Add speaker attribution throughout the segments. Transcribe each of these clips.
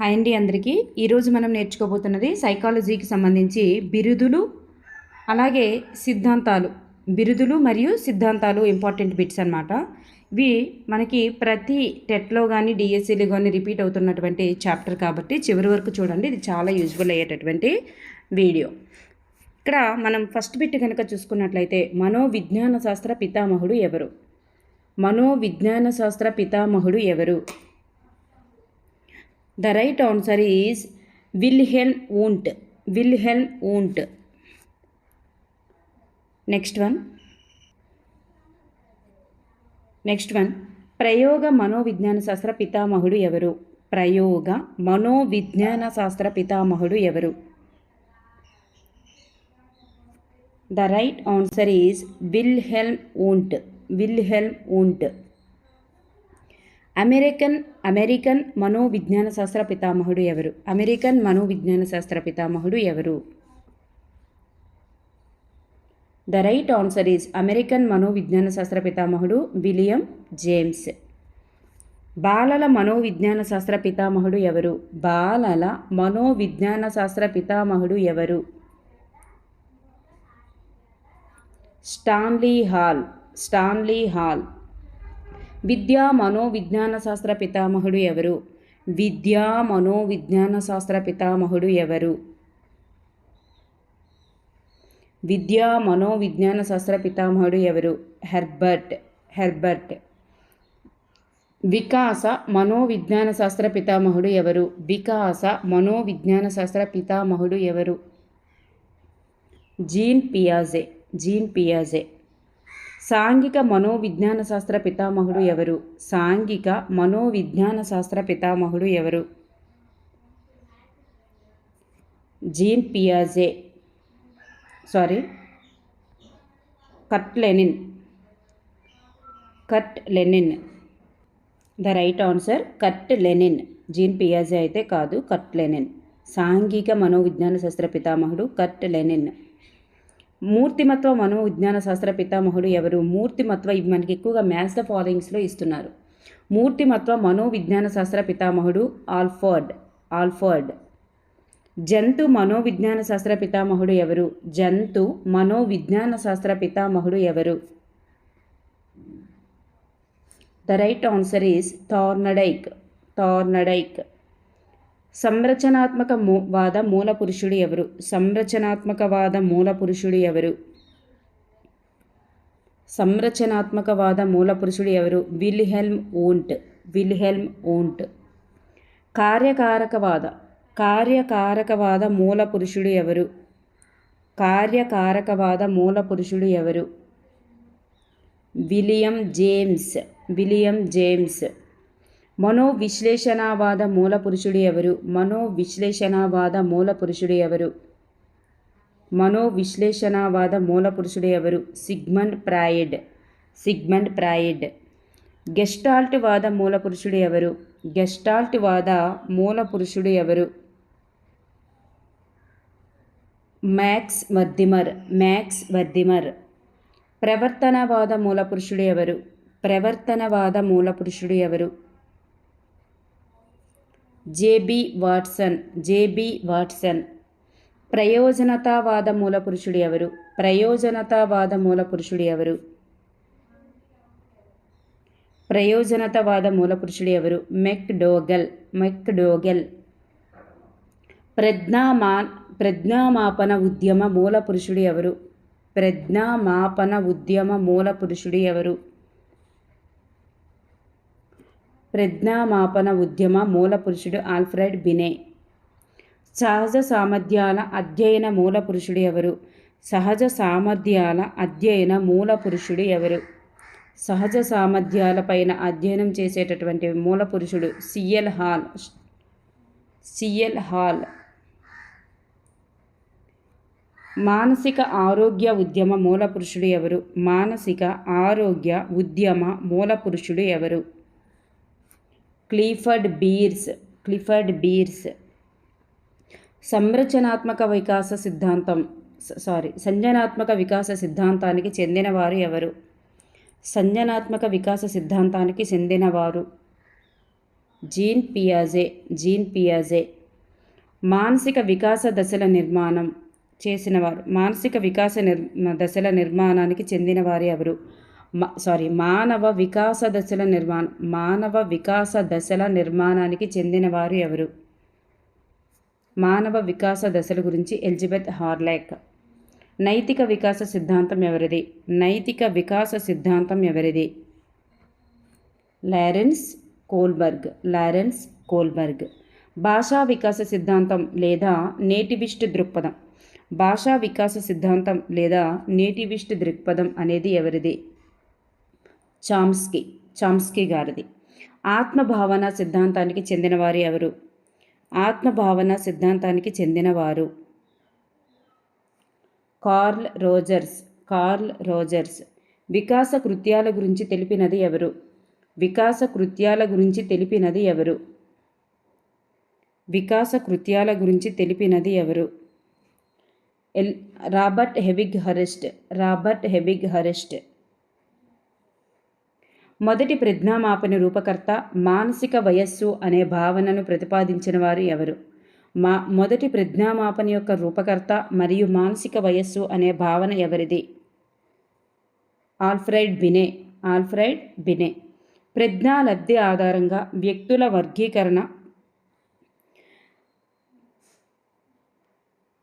Speaker 1: Hi అండి అందరికీ. ఈరోజు మనం నేర్చుకోబోతున్నది సైకాలజీకి సంబంధించి బిరుదులు అలాగే సిద్ధాంతాలు. బిరుదులు మరియు సిద్ధాంతాలు ఇంపార్టెంట్ బిట్స్ అన్నమాట. ఇవి మనకి ప్రతి టెట్లో కానీ డిఎస్సీలో కానీ రిపీట్ అవుతున్నటువంటి చాప్టర్ కాబట్టి చివరి వరకు చూడండి. ఇది చాలా యూజ్ఫుల్ అయ్యేటటువంటి వీడియో. ఇక్కడ మనం ఫస్ట్ బిట్ కనుక చూసుకున్నట్లయితే మనోవిజ్ఞాన శాస్త్ర పితామహుడు ఎవరు? మనోవిజ్ఞాన శాస్త్ర పితామహుడు ఎవరు? The right answer is Wilhelm Wundt. Wilhelm Wundt. Next one. ప్రయోగ మనోవిజ్ఞాన శాస్త్ర పితామహుడు ఎవరు? ప్రయోగ మనోవిజ్ఞాన శాస్త్ర పితామహుడు ఎవరు? The right answer is Wilhelm Wundt. Wilhelm Wundt. American మనోవిజ్ఞాన శాస్త్ర పితామహుడు ఎవరు? అమెరికన్ మనోవిజ్ఞాన శాస్త్ర పితామహుడు ఎవరు? The right answer is American మనోవిజ్ఞాన శాస్త్ర పితామహుడు విలియం జేమ్స్. బాలల మనోవిజ్ఞాన శాస్త్ర పితామహుడు ఎవరు? బాలల మనోవిజ్ఞాన శాస్త్ర పితామహుడు ఎవరు? Stanley hall. విద్యా మనోవిజ్ఞాన శాస్త్ర పితామహుడు ఎవరు? విద్యా మనోవిజ్ఞాన శాస్త్ర పితామహుడు ఎవరు? విద్యా మనోవిజ్ఞాన శాస్త్ర పితామహుడు ఎవరు? హెర్బర్ట్. వికాస మనోవిజ్ఞాన శాస్త్ర పితామహుడు ఎవరు? వికాస మనోవిజ్ఞాన శాస్త్ర పితామహుడు ఎవరు? జీన్ పియాజే. సాంఘిక మనోవిజ్ఞాన శాస్త్ర పితామహుడు ఎవరు? సాంఘిక మనోవిజ్ఞాన శాస్త్ర పితామహుడు ఎవరు? జీన్ పియాజే. కర్ట్ లెనిన్. ద రైట్ ఆన్సర్ కర్ట్ లెనిన్. జీన్ పియాజే అయితే కాదు, కర్ట్ లెనిన్. సాంఘిక మనోవిజ్ఞాన శాస్త్ర పితామహుడు కర్ట్ లెనిన్. మూర్తిమత్వ మనోవిజ్ఞాన శాస్త్ర పితామహుడు ఎవరు? మూర్తిమత్వ ఇవి మనకి ఎక్కువగా మ్యాథ్స్ ద ఫాలోయింగ్స్లో ఇస్తున్నారు. మూర్తిమత్వ మనోవిజ్ఞాన శాస్త్ర పితామహుడు ఆల్ఫర్డ్. జంతు మనోవిజ్ఞాన శాస్త్ర పితామహుడు ఎవరు? జంతు మనోవిజ్ఞాన శాస్త్ర పితామహుడు ఎవరు? The right answer is Thorndike. సంరచనాత్మకవాద మూల పురుషుడు ఎవరు? సంరచనాత్మకవాద మూల పురుషుడు ఎవరు? Wilhelm Wundt. కార్యకారకవాద మూల పురుషుడు ఎవరు? William James. మనోవిశ్లేషణవాద మూల పురుషుడు ఎవరు? Sigmund Freud. గెస్టాల్ట్ వాద మూల పురుషుడు ఎవరు? Max Wertheimer. ప్రవర్తనవాద మూల పురుషుడు ఎవరు? JB Watson. ప్రయోజనతావాద మూల పురుషుడు ఎవరు? మెక్డోగల్. ప్రజ్ఞామాపన ఉద్యమ మూల పురుషుడు ఎవరు? ఆల్ఫ్రెడ్ బినే. సహజ సామర్థ్యాల అధ్యయన మూల పురుషుడు ఎవరు? సహజ సామర్థ్యాలపైన అధ్యయనం చేసేటటువంటి మూల పురుషుడు సిఎల్ హాల్. మానసిక ఆరోగ్య ఉద్యమ మూల పురుషుడు ఎవరు? Clifford bears. సంజనాత్మక వికాస సిద్ధాంతానికి చెందినవారు జీన్ పియాజే. జీన్ పియాజే. మానసిక వికాస దశల నిర్మాణం చేసినవారు. మానసిక వికాస దశల నిర్మాణానికి చెందినవారు ఎవరు? మానవ వికాస దశల నిర్మాణం. మానవ వికాస దశల నిర్మాణానికి చెందినవారు ఎవరు? మానవ వికాస దశల గురించి ఎలిజబెత్ హార్లాక్. నైతిక వికాస సిద్ధాంతం ఎవరిది? నైతిక వికాస సిద్ధాంతం ఎవరిది? Lawrence Kohlberg. Lawrence Kohlberg. భాషా వికాస సిద్ధాంతం లేదా నేటివిస్ట్ దృక్పథం. భాషా వికాస సిద్ధాంతం లేదా నేటివిస్ట్ దృక్పథం అనేది ఎవరిది? చామ్స్కీ. చామ్స్కీ గారిది. ఆత్మభావన సిద్ధాంతానికి చెందినవారు ఎవరు? ఆత్మభావన సిద్ధాంతానికి చెందినవారు కార్ల్ రోజర్స్. Carl Rogers. వికాస కృత్యాల గురించి తెలిపినది ఎవరు? వికాస కృత్యాల గురించి తెలిపినది ఎవరు? వికాస కృత్యాల గురించి తెలిపినది ఎవరు? రాబర్ట్ హెవిగ్ హరెస్ట్. రాబర్ట్ హెవిగ్ హరెస్ట్. మొదటి ప్రజ్ఞామాపన రూపకర్త మానసిక వయస్సు అనే భావనను ప్రతిపాదించిన వారు ఎవరు? మొదటి ప్రజ్ఞామాపన యొక్క రూపకర్త మరియు మానసిక వయస్సు అనే భావన ఎవరిది? ఆల్ఫ్రెడ్ బినే. ఆల్ఫ్రెడ్ బినే. ప్రజ్ఞాలబ్ధి ఆధారంగా వ్యక్తుల వర్గీకరణ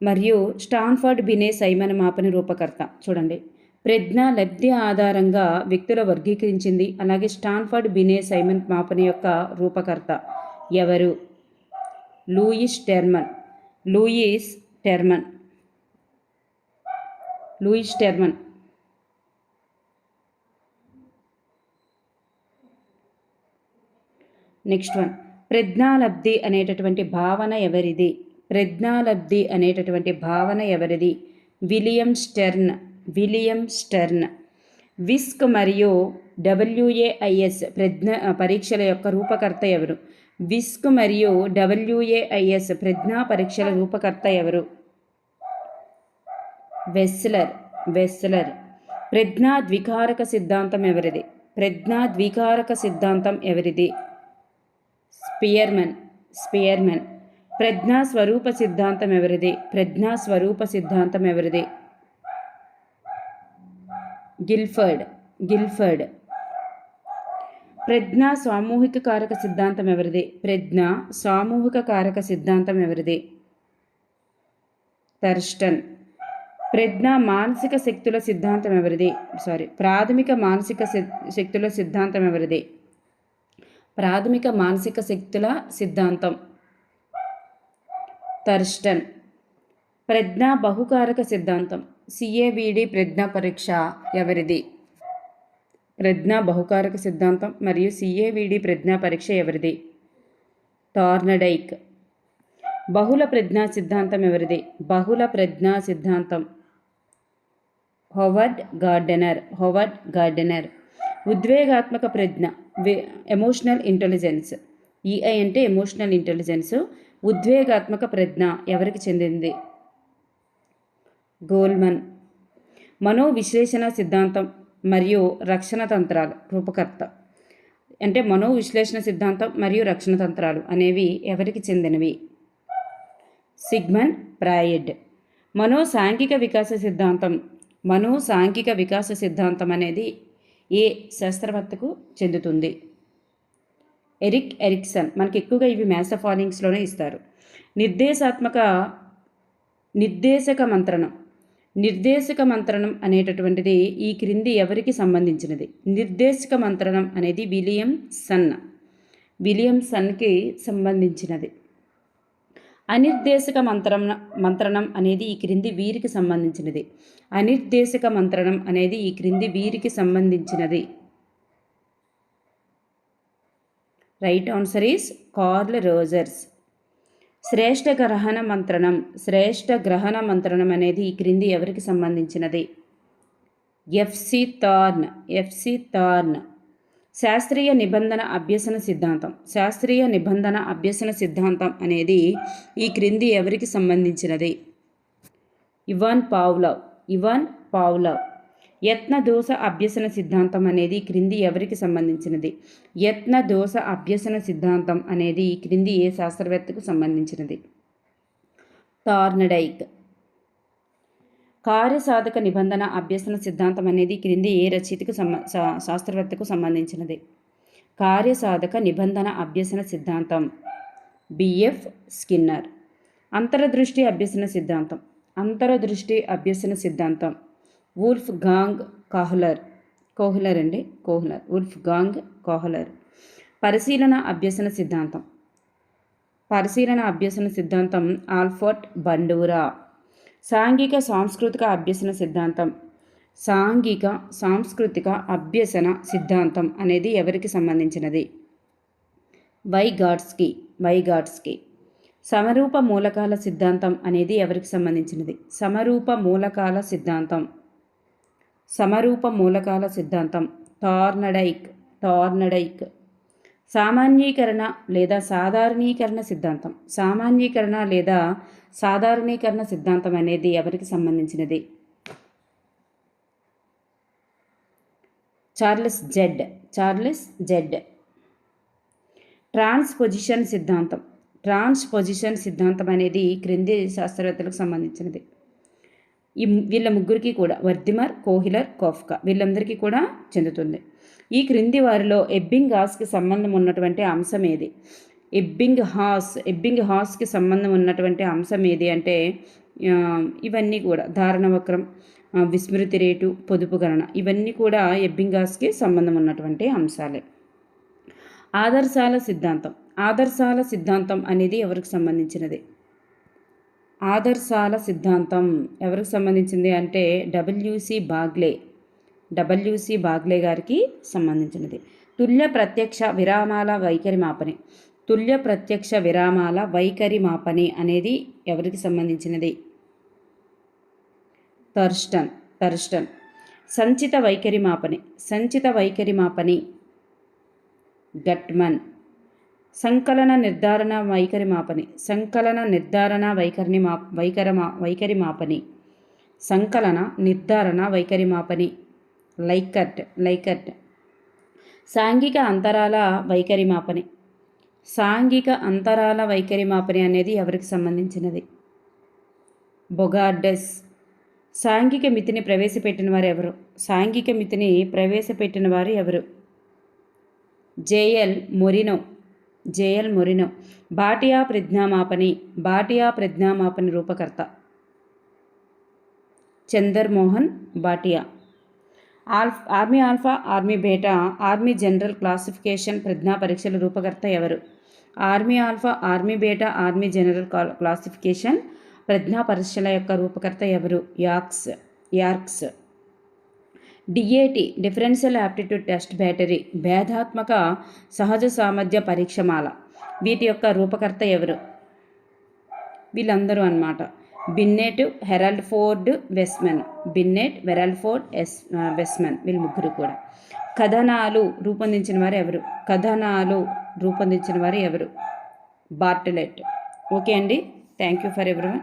Speaker 1: మరియు స్టాన్ఫర్డ్ బినే సైమన్ మాపన రూపకర్త. చూడండి, ప్రజ్ఞా లబ్ధి ఆధారంగా వ్యక్తుల వర్గీకరించింది. అలాగే స్టాన్ఫర్డ్ బినే సైమన్ మాపన యొక్క రూపకర్త ఎవరు? Lewis Terman. Lewis Terman. Lewis Terman. Next one, ప్రజ్ఞాలబ్ధి అనేటటువంటి భావన ఎవరిది? ప్రజ్ఞాలబ్ధి అనేటటువంటి భావన ఎవరిది? William Stern. William Stern. విస్క్ మరియు WAIS పరీక్షల యొక్క రూపకర్త ఎవరు? విస్క్ మరియు WAIS ప్రజ్ఞా పరీక్షల రూపకర్త ఎవరు? వెస్లర్. వెస్లర్. ప్రజ్ఞా ద్వికారక సిద్ధాంతం ఎవరిది? ప్రజ్ఞా ద్వికారక సిద్ధాంతం ఎవరిది? స్పియర్మన్. స్పియర్మన్. ప్రజ్ఞా స్వరూప సిద్ధాంతం ఎవరిది? ప్రజ్ఞా స్వరూప సిద్ధాంతం ఎవరిది? గిల్ఫర్డ్. గిల్ఫర్డ్. ప్రజ్ఞా సామూహిక కారక సిద్ధాంతం ఎవరిది? ప్రజ్ఞా సామూహిక కారక సిద్ధాంతం ఎవరిది? థర్స్టన్. ప్రజ్ఞా మానసిక శక్తుల సిద్ధాంతం ఎవరిది? ప్రాథమిక మానసిక శక్తుల సిద్ధాంతం ఎవరిది? ప్రాథమిక మానసిక శక్తుల సిద్ధాంతం థర్స్టన్. ప్రజ్ఞా బహుకారక సిద్ధాంతం CAVD ప్రజ్ఞా పరీక్ష ఎవరిది? ప్రజ్ఞా బహుకారక సిద్ధాంతం మరియు CAVD ప్రజ్ఞా పరీక్ష ఎవరిది? థార్నడైక్. బహుళ ప్రజ్ఞా సిద్ధాంతం ఎవరిది? బహుళ ప్రజ్ఞా సిద్ధాంతం హోవర్డ్ గార్డెనర్. Howard Gardner. ఉద్వేగాత్మక ప్రజ్ఞ ఎమోషనల్ ఇంటెలిజెన్స్. EI అంటే ఎమోషనల్ ఇంటెలిజెన్స్. ఉద్వేగాత్మక ప్రజ్ఞ ఎవరికి చెందింది? గోల్మన్. మనోవిశ్లేషణ సిద్ధాంతం మరియు రక్షణ తంత్రాలు రూపకర్త. అంటే మనోవిశ్లేషణ సిద్ధాంతం మరియు రక్షణ తంత్రాలు అనేవి ఎవరికి చెందినవి? Sigmund Freud. మనోసాంఘిక వికాస సిద్ధాంతం. మనోసాంఘిక వికాస సిద్ధాంతం అనేది ఏ శాస్త్రవేత్తకు చెందుతుంది? Erik Erikson. మనకి ఎక్కువగా ఇవి మ్యాథ్స్ ఫాలోయింగ్స్లోనే ఇస్తారు. నిర్దేశక మంత్రణం. నిర్దేశక మంత్రణం అనేటటువంటిది ఈ క్రింది ఎవరికి సంబంధించినది? నిర్దేశక మంత్రణం అనేది విలియం సన్. విలియం సన్కి సంబంధించినది. అనిర్దేశక మంత్రణం అనేది ఈ క్రింది వీరికి సంబంధించినది. అనిర్దేశక మంత్రణం అనేది ఈ క్రింది వీరికి సంబంధించినది. Right answer is Carl Rogers. శ్రేష్ఠ గ్రహణ మంత్రణం. శ్రేష్ఠ గ్రహణ మంత్రణం అనేది ఈ క్రింది ఎవరికి సంబంధించినది? FC thorn. FC thorn. శాస్త్రీయ నిబంధన అభ్యసన సిద్ధాంతం. శాస్త్రీయ నిబంధన అభ్యసన సిద్ధాంతం అనేది ఈ క్రింది ఎవరికి సంబంధించినది? Ivan Pavlov. Ivan Pavlov. యత్నదోష అభ్యసన సిద్ధాంతం అనేది క్రింది ఎవరికి సంబంధించినది? యత్నదోష అభ్యసన సిద్ధాంతం అనేది క్రింది ఏ శాస్త్రవేత్తకు సంబంధించినది? థార్న్డైక్. కార్యసాధక నిబంధన అభ్యసన సిద్ధాంతం అనేది క్రింది ఏ రచయితకు శాస్త్రవేత్తకు సంబంధించినది? కార్యసాధక నిబంధన అభ్యసన సిద్ధాంతం బిఎఫ్ స్కిన్నర్. అంతరదృష్టి అభ్యసన సిద్ధాంతం. అంతరదృష్టి అభ్యసన సిద్ధాంతం Wolfgang Kohler. Wolfgang Kohler. పరిశీలన అభ్యసన సిద్ధాంతం. పరిశీలన అభ్యసన సిద్ధాంతం ఆల్ఫర్ట్ బండూరా. సాంఘిక సాంస్కృతిక అభ్యసన సిద్ధాంతం. సాంఘిక సాంస్కృతిక అభ్యసన సిద్ధాంతం అనేది ఎవరికి సంబంధించినది? వైగాట్స్కి. సమరూప మూలకాల సిద్ధాంతం అనేది ఎవరికి సంబంధించినది? సమరూప మూలకాల సిద్ధాంతం థార్న్డైక్. సామాన్యీకరణ లేదా సాధారణీకరణ సిద్ధాంతం. సామాన్యీకరణ లేదా సాధారణీకరణ సిద్ధాంతం అనేది ఎవరికి సంబంధించినది? Charles Z. ట్రాన్స్పోజిషన్ సిద్ధాంతం అనేది క్రింది శాస్త్రవేత్తలకు సంబంధించినది. వీళ్ళ ముగ్గురికి కూడా వర్దిమర్, కోహ్లర్, కాఫ్కా వీళ్ళందరికీ కూడా చెందుతుంది. ఈ క్రింది వారిలో ఎబ్బింగ్హాస్కి సంబంధం ఉన్నటువంటి అంశం ఏది? ఎబ్బింగ్హాస్కి సంబంధం ఉన్నటువంటి అంశం ఏది అంటే ఇవన్నీ కూడా ధారణ వక్రం, విస్మృతి రేటు, పొదుపు గణన ఇవన్నీ కూడా ఎబ్బింగ్హాస్కి సంబంధం ఉన్నటువంటి అంశాలే. ఆదర్శాల సిద్ధాంతం అనేది ఎవరికి సంబంధించినది? ఆదర్శాల సిద్ధాంతం ఎవరికి సంబంధించింది అంటే డబ్ల్యూసి బాగ్లే గారికి సంబంధించినది. తుల్య ప్రత్యక్ష విరామాల వైఖరి మాపని అనేది ఎవరికి సంబంధించినది? థర్స్టన్. సంచిత వైఖరి మాపని గట్మన్. సంకలన నిర్ధారణ వైఖరి మాపని లైకర్ట్. సాంఘిక అంతరాల వైఖరి మాపని అనేది ఎవరికి సంబంధించినది? బొగార్డెస్. సాంఘిక మితిని ప్రవేశపెట్టిన వారు ఎవరు? JL Moreno. బాటియా ప్రజ్ఞామాపని రూపకర్త Chandramohan Bhatia. Army alpha, army beta, army general classification ప్రజ్ఞా పరీక్షల రూపకర్త ఎవరు? Army alpha, army beta, army general classification ప్రజ్ఞా పరీక్షల యొక్క రూపకర్త ఎవరు? Yerkes. DAT differential aptitude test battery భేదాత్మక సహజ సామర్థ్య పరీక్షమాల వీటి యొక్క రూపకర్త ఎవరు? వీళ్ళందరూ అన్నమాట. Bennett, Harold Ford Wesman. వీళ్ళు ముగ్గురు కూడా. కథనాలు రూపొందించిన వారు ఎవరు? బార్టలెట్. ఓకే అండి. Thank you for everyone.